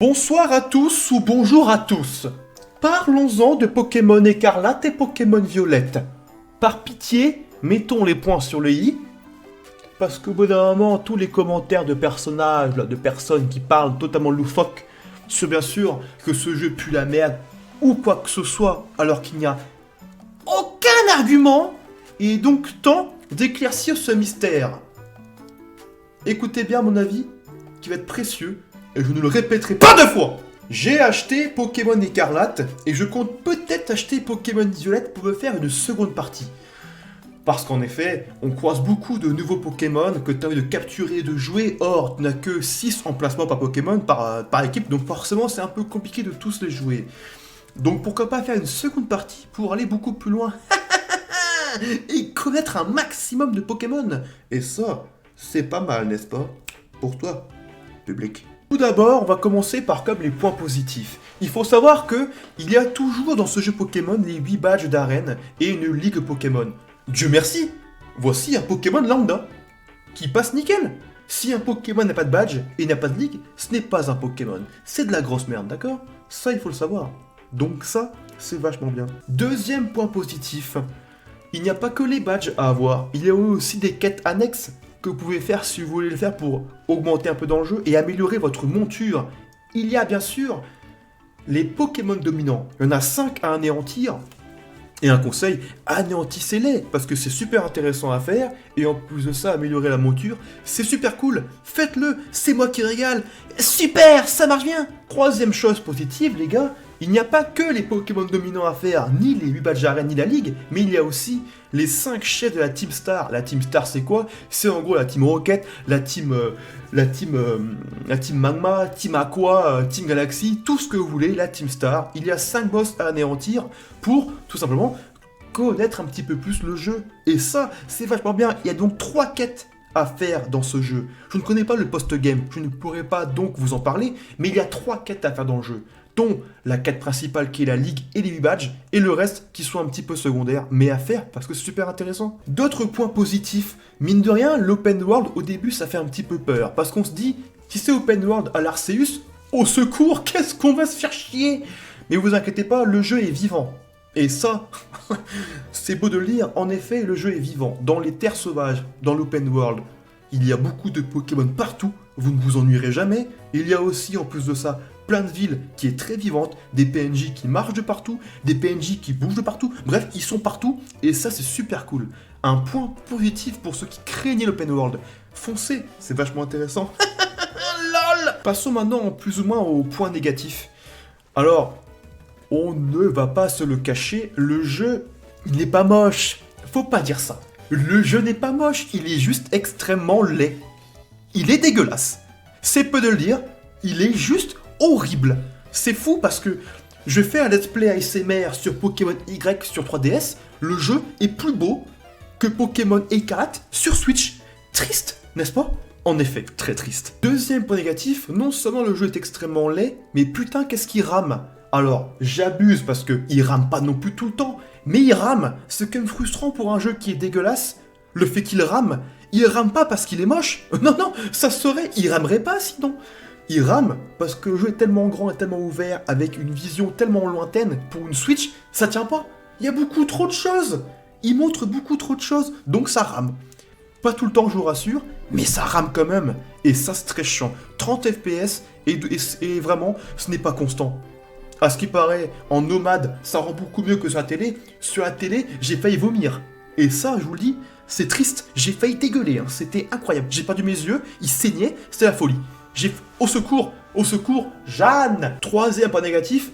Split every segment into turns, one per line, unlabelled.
Bonsoir à tous ou bonjour à tous. Parlons-en de Pokémon Écarlate et Pokémon Violette. Par pitié, mettons les points sur le i, parce qu'au bout d'un moment, tous les commentaires de personnages, là, de personnes qui parlent totalement loufoque, sur bien sûr que ce jeu pue la merde, ou quoi que ce soit, alors qu'il n'y a aucun argument, il est donc temps d'éclaircir ce mystère. Écoutez bien mon avis, qui va être précieux, et je ne le répéterai pas deux fois. J'ai acheté Pokémon Écarlate, et je compte peut-être acheter Pokémon Violette pour me faire une seconde partie. Parce qu'en effet, on croise beaucoup de nouveaux Pokémon que tu as envie de capturer et de jouer, or tu n'as que 6 emplacements par Pokémon, par équipe, donc forcément c'est un peu compliqué de tous les jouer. Donc pourquoi pas faire une seconde partie pour aller beaucoup plus loin et connaître un maximum de Pokémon. Et ça, c'est pas mal, n'est-ce pas? Pour toi, public. Tout d'abord, on va commencer par comme les points positifs. Il faut savoir que il y a toujours dans ce jeu Pokémon les 8 badges d'arène et une ligue Pokémon. Dieu merci, voici un Pokémon lambda qui passe nickel. Si un Pokémon n'a pas de badge et n'a pas de ligue, ce n'est pas un Pokémon. C'est de la grosse merde, d'accord? Ça, il faut le savoir. Donc ça, c'est vachement bien. Deuxième point positif, il n'y a pas que les badges à avoir, il y a aussi des quêtes annexes que vous pouvez faire si vous voulez le faire pour augmenter un peu dans le jeu et améliorer votre monture. Il y a bien sûr les Pokémon dominants, il y en a 5 à anéantir. Et un conseil, anéantissez-les, parce que c'est super intéressant à faire, et en plus de ça, améliorer la monture, c'est super cool. Faites-le, c'est moi qui régale. Super, ça marche bien. Troisième chose positive, les gars, il n'y a pas que les Pokémon dominants à faire, ni les 8 badges arène, ni la ligue, mais il y a aussi les 5 chefs de la Team Star. La Team Star, c'est quoi? C'est en gros la Team Rocket, la Team Magma, Team Aqua, Team Galaxy, tout ce que vous voulez, la Team Star. Il y a 5 boss à anéantir pour, tout simplement, connaître un petit peu plus le jeu. Et ça, c'est vachement bien. Il y a donc 3 quêtes à faire dans ce jeu. Je ne connais pas le post-game, je ne pourrais pas donc vous en parler, mais il y a 3 quêtes à faire dans le jeu, dont la quête principale qui est la ligue et les 8 badges, et le reste qui sont un petit peu secondaires, mais à faire parce que c'est super intéressant. D'autres points positifs, mine de rien, l'open world au début ça fait un petit peu peur, parce qu'on se dit, si c'est open world à l'Arceus, au secours, qu'est-ce qu'on va se faire chier? Mais vous inquiétez pas, le jeu est vivant. Et ça, c'est beau de le lire, en effet, le jeu est vivant. Dans les terres sauvages, dans l'open world, il y a beaucoup de Pokémon partout, vous ne vous ennuierez jamais. Il y a aussi, en plus de ça, plein de villes qui est très vivante, des PNJ qui marchent de partout, des PNJ qui bougent de partout, bref, ils sont partout, et ça c'est super cool. Un point positif pour ceux qui craignaient l'open world. Foncez, c'est vachement intéressant. LOL. Passons maintenant plus ou moins aux points négatifs. Alors, on ne va pas se le cacher, le jeu, il n'est pas moche. Faut pas dire ça. Le jeu n'est pas moche, il est juste extrêmement laid. Il est dégueulasse. C'est peu de le dire, il est juste horrible. C'est fou parce que je fais un let's play ASMR sur Pokémon Y sur 3DS, le jeu est plus beau que Pokémon Écarlate sur Switch. Triste, n'est-ce pas? En effet, très triste. Deuxième point négatif, non seulement le jeu est extrêmement laid, mais putain qu'est-ce qu'il rame. Alors, j'abuse parce qu'il rame pas non plus tout le temps, mais il rame. C'est quand même frustrant pour un jeu qui est dégueulasse. Le fait qu'il rame, il rame pas parce qu'il est moche. Non, non, ça serait, il ramerait pas sinon. Il rame parce que le jeu est tellement grand et tellement ouvert, avec une vision tellement lointaine, pour une Switch, ça tient pas. Il y a beaucoup trop de choses. Il montre beaucoup trop de choses, donc ça rame. Pas tout le temps, je vous rassure, mais ça rame quand même. Et ça, c'est très chiant. 30 FPS, et vraiment, ce n'est pas constant. À ce qui paraît, en nomade, ça rend beaucoup mieux que sur la télé. Sur la télé, j'ai failli vomir. Et ça, je vous le dis, c'est triste. J'ai failli dégueuler, hein. C'était incroyable. J'ai perdu mes yeux, ils saignaient, c'était la folie. Au secours, Jeanne. Troisième point négatif,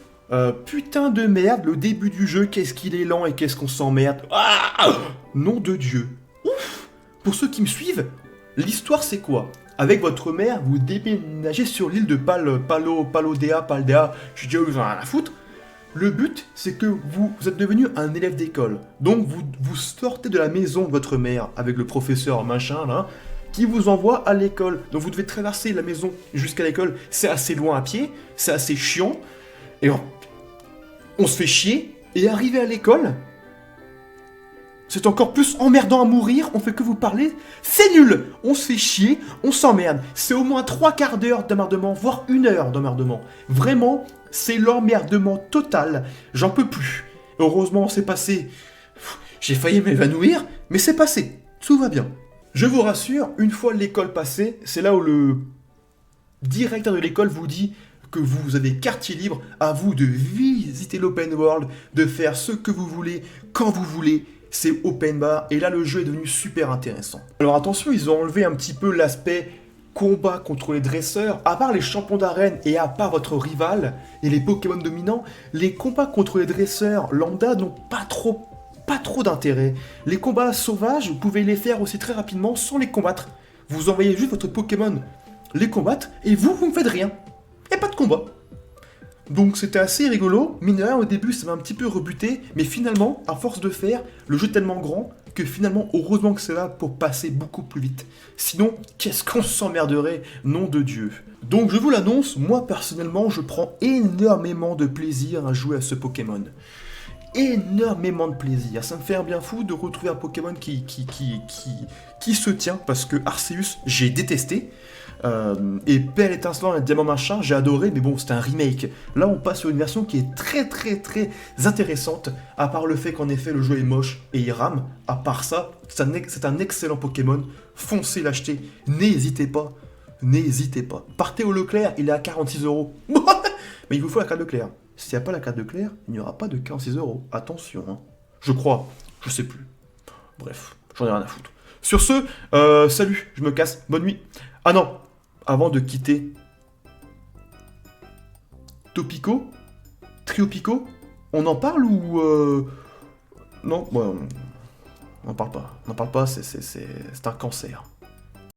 putain de merde, le début du jeu, qu'est-ce qu'il est lent et qu'est-ce qu'on s'emmerde. Ah, nom de Dieu. Ouf. Pour ceux qui me suivent, l'histoire c'est quoi? Avec votre mère, vous déménagez sur l'île de Paldea, je dis vous en avez rien à foutre. Le but, c'est que vous êtes devenu un élève d'école. Donc vous sortez de la maison de votre mère avec le professeur machin là, qui vous envoie à l'école. Donc vous devez traverser la maison jusqu'à l'école. C'est assez loin à pied, c'est assez chiant. Et on se fait chier. Et arrivé à l'école, C'est encore plus emmerdant à mourir, on fait que vous parler. C'est nul. On se fait chier, on s'emmerde. C'est au moins 3/4 d'heure d'emmerdement, voire 1 heure d'emmerdement. Vraiment, c'est l'emmerdement total. J'en peux plus. Heureusement, c'est passé. J'ai failli m'évanouir, mais c'est passé. Tout va bien. Je vous rassure, une fois l'école passée, c'est là où le directeur de l'école vous dit que vous avez quartier libre, à vous de visiter l'open world, de faire ce que vous voulez, quand vous voulez. C'est open bar, et là le jeu est devenu super intéressant. Alors attention, ils ont enlevé un petit peu l'aspect combat contre les dresseurs. À part les champions d'arène et à part votre rival et les Pokémon dominants, les combats contre les dresseurs lambda n'ont pas trop d'intérêt. Les combats sauvages, vous pouvez les faire aussi très rapidement sans les combattre. Vous envoyez juste votre Pokémon les combattre et vous ne faites rien. Et pas de combat. Donc c'était assez rigolo. Mine de rien, au début, ça m'a un petit peu rebuté, mais finalement, à force de faire, le jeu est tellement grand que finalement, heureusement que c'est là pour passer beaucoup plus vite. Sinon, qu'est-ce qu'on s'emmerderait, nom de Dieu. Donc je vous l'annonce, moi personnellement, je prends énormément de plaisir à jouer à ce Pokémon. Énormément de plaisir. Ça me fait un bien fou de retrouver un Pokémon qui se tient, parce que Arceus, j'ai détesté. Et Pelle étincelant et Diamant machin, j'ai adoré, mais bon, c'est un remake. Là, on passe sur une version qui est très intéressante, à part le fait qu'en effet, le jeu est moche et il rame. À part ça, c'est un excellent Pokémon. Foncez l'acheter. N'hésitez pas. N'hésitez pas. Partez au Leclerc, il est à 46€. Mais il vous faut la carte Leclerc. S'il n'y a pas la carte Leclerc, il n'y aura pas de 46€. Attention, hein. Je crois. Je sais plus. Bref, j'en ai rien à foutre. Sur ce, salut, je me casse. Bonne nuit. Ah non, avant de quitter, Topico, Triopico, on en parle ou non, ouais, on n'en parle pas. On n'en parle pas, c'est un cancer.